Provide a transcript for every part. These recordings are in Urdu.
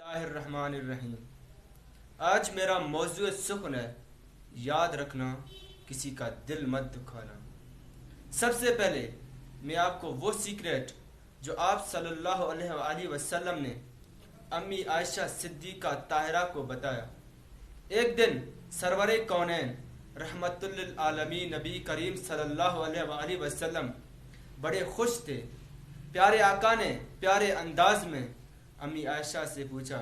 اللہ الرحمن الرحیم۔ آج میرا موضوع سخن ہے، یاد رکھنا کسی کا دل مت دکھانا۔ سب سے پہلے میں آپ کو وہ سیکریٹ جو آپ صلی اللہ علیہ وآلہ وسلم نے امی عائشہ صدیقہ طاہرہ کو بتایا۔ ایک دن سرور کونین رحمت للعالمین نبی کریم صلی اللہ علیہ وآلہ وسلم بڑے خوش تھے۔ پیارے آقا نے پیارے انداز میں امی عائشہ سے پوچھا،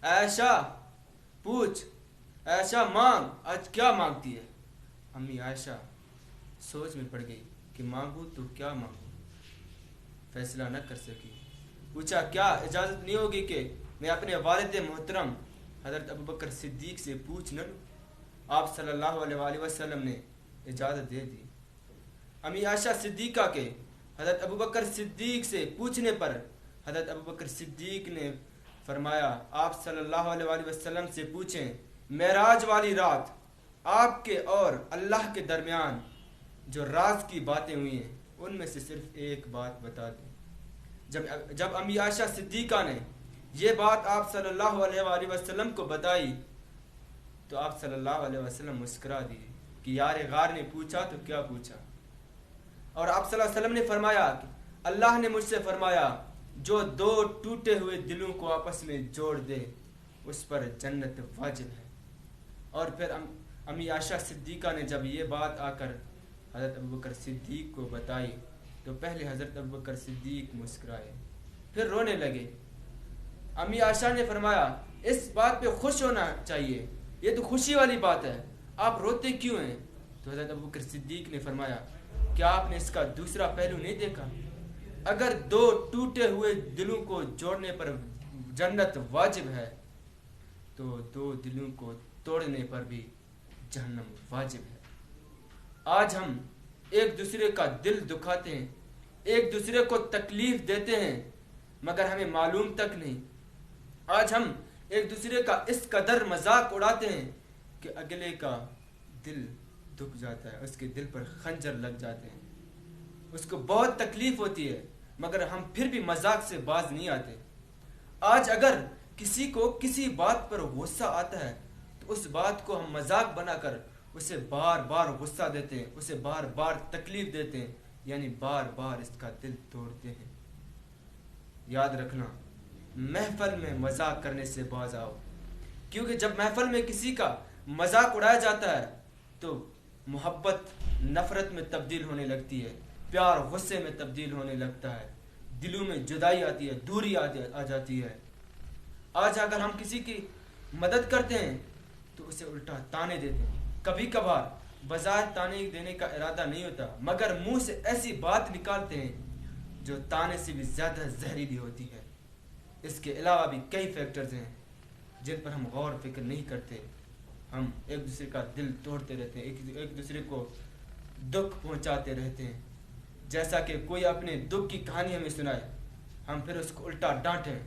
عائشہ پوچھ، عائشہ مانگ، آج کیا مانگتی ہے؟ امی عائشہ سوچ میں پڑ گئی کہ مانگوں تو کیا مانگوں، فیصلہ نہ کر سکی۔ پوچھا، کیا اجازت نہیں ہوگی کہ میں اپنے والد محترم حضرت ابوبکر صدیق سے پوچھ نہ لوں؟ آپ صلی اللہ علیہ وآلہ وسلم نے اجازت دے دی۔ امی عائشہ صدیقہ کے حضرت ابوبکر صدیق سے پوچھنے پر حضرت ابوبکر صدیق نے فرمایا، آپ صلی اللہ علیہ وآلہ وسلم سے پوچھیں، معراج والی رات آپ کے اور اللہ کے درمیان جو راز کی باتیں ہوئی ہیں ان میں سے صرف ایک بات بتا دیں۔ جب امی عائشہ صدیقہ نے یہ بات آپ صلی اللہ علیہ وآلہ وسلم کو بتائی تو آپ صلی اللہ علیہ وسلم مسکرا دیے کہ یار غار نے پوچھا تو کیا پوچھا۔ اور آپ صلی اللہ علیہ وسلم نے فرمایا کہ اللہ نے مجھ سے فرمایا، جو دو ٹوٹے ہوئے دلوں کو آپس میں جوڑ دے اس پر جنت واجب ہے۔ اور پھر امی عائشہ صدیقہ نے جب یہ بات آ کر حضرت ابوبکر صدیق کو بتائی تو پہلے حضرت ابوبکر صدیق مسکرائے، پھر رونے لگے۔ امی عائشہ نے فرمایا، اس بات پہ خوش ہونا چاہیے، یہ تو خوشی والی بات ہے، آپ روتے کیوں ہیں؟ تو حضرت ابوبکر صدیق نے فرمایا، کیا آپ نے اس کا دوسرا پہلو نہیں دیکھا؟ اگر دو ٹوٹے ہوئے دلوں کو جوڑنے پر جنت واجب ہے تو دو دلوں کو توڑنے پر بھی جہنم واجب ہے۔ آج ہم ایک دوسرے کا دل دکھاتے ہیں، ایک دوسرے کو تکلیف دیتے ہیں، مگر ہمیں معلوم تک نہیں۔ آج ہم ایک دوسرے کا اس قدر مذاق اڑاتے ہیں کہ اگلے کا دل دکھ جاتا ہے، اس کے دل پر خنجر لگ جاتے ہیں، اس کو بہت تکلیف ہوتی ہے، مگر ہم پھر بھی مذاق سے باز نہیں آتے۔ آج اگر کسی کو کسی بات پر غصہ آتا ہے تو اس بات کو ہم مذاق بنا کر اسے بار بار غصہ دیتے ہیں، اسے بار بار تکلیف دیتے ہیں، یعنی بار بار اس کا دل توڑتے ہیں۔ یاد رکھنا، محفل میں مذاق کرنے سے باز آؤ، کیونکہ جب محفل میں کسی کا مذاق اڑایا جاتا ہے تو محبت نفرت میں تبدیل ہونے لگتی ہے، پیار غصے میں تبدیل ہونے لگتا ہے، دلوں میں جدائی آتی ہے، دوری آ جاتی ہے۔ آج اگر ہم کسی کی مدد کرتے ہیں تو اسے الٹا تانے دیتے ہیں۔ کبھی کبھار بظاہر تانے دینے کا ارادہ نہیں ہوتا، مگر منہ سے ایسی بات نکالتے ہیں جو تانے سے بھی زیادہ زہریلی ہوتی ہے۔ اس کے علاوہ بھی کئی فیکٹرز ہیں جن پر ہم غور فکر نہیں کرتے، ہم ایک دوسرے کا دل توڑتے رہتے ہیں، ایک دوسرے کو دکھ پہنچاتے رہتے ہیں۔ جیسا کہ کوئی اپنے دکھ کی کہانی ہمیں سنائے، ہم پھر اس کو الٹا ڈانٹیں،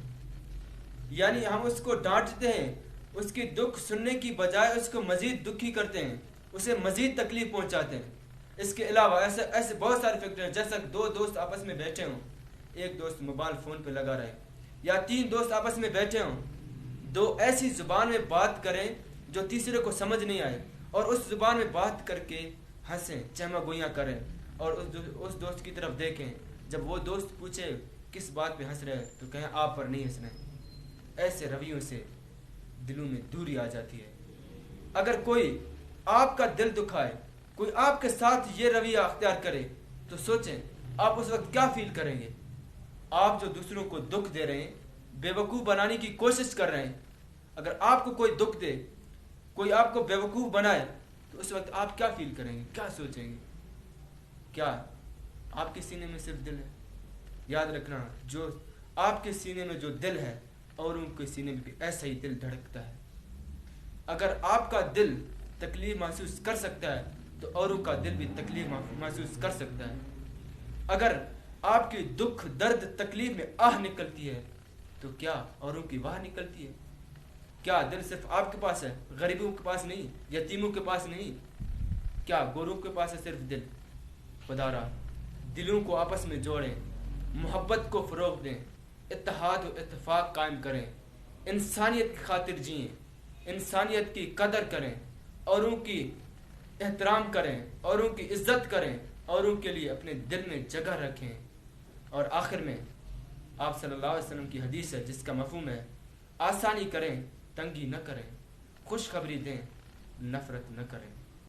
یعنی ہم اس کو ڈانٹتے ہیں، اس کی دکھ سننے کی بجائے اس کو مزید دکھی کرتے ہیں، اسے مزید تکلیف پہنچاتے ہیں۔ اس کے علاوہ ایسے بہت سارے فیکٹر ہیں، جیسا کہ دو دوست آپس میں بیٹھے ہوں، ایک دوست موبائل فون پہ لگا رہے، یا تین دوست آپس میں بیٹھے ہوں، دو ایسی زبان میں بات کریں جو تیسرے کو سمجھ نہیں آئے، اور اس زبان میں بات کر کے ہنسیں، چہمہ گوئیاں کریں، اور اس دوست کی طرف دیکھیں۔ جب وہ دوست پوچھے کس بات پہ ہنس رہے تو کہیں آپ پر نہیں ہنس رہے۔ ایسے رویوں سے دلوں میں دوری آ جاتی ہے۔ اگر کوئی آپ کا دل دکھائے، کوئی آپ کے ساتھ یہ رویہ اختیار کرے تو سوچیں آپ اس وقت کیا فیل کریں گے۔ آپ جو دوسروں کو دکھ دے رہے ہیں، بیوقوف بنانے کی کوشش کر رہے ہیں، اگر آپ کو کوئی دکھ دے، کوئی آپ کو بیوقوف بنائے تو اس وقت آپ کیا فیل کریں گے، کیا سوچیں گے؟ کیا آپ کے سینے میں صرف دل ہے؟ یاد رکھنا، جو آپ کے سینے میں جو دل ہے اور ان کے سینے میں بھی ایسا ہی دل دھڑکتا ہے۔ اگر آپ کا دل تکلیف محسوس کر سکتا ہے تو اوروں کا دل بھی تکلیف محسوس کر سکتا ہے۔ اگر آپ کی دکھ درد تکلیف میں آہ نکلتی ہے تو کیا اوروں کی واہ نکلتی ہے؟ کیا دل صرف آپ کے پاس ہے، غریبوں کے پاس نہیں، یتیموں کے پاس نہیں؟ کیا گوروں کے پاس ہے صرف دل؟ خدا را دلوں کو آپس میں جوڑیں، محبت کو فروغ دیں، اتحاد و اتفاق قائم کریں، انسانیت کی خاطر جئیں، انسانیت کی قدر کریں، اوروں کی احترام کریں، اوروں کی عزت کریں، اوروں کے لیے اپنے دل میں جگہ رکھیں۔ اور آخر میں آپ صلی اللہ علیہ وسلم کی حدیث ہے جس کا مفہوم ہے آسانی کریں، تنگی نہ کریں، خوشخبری دیں، نفرت نہ کریں۔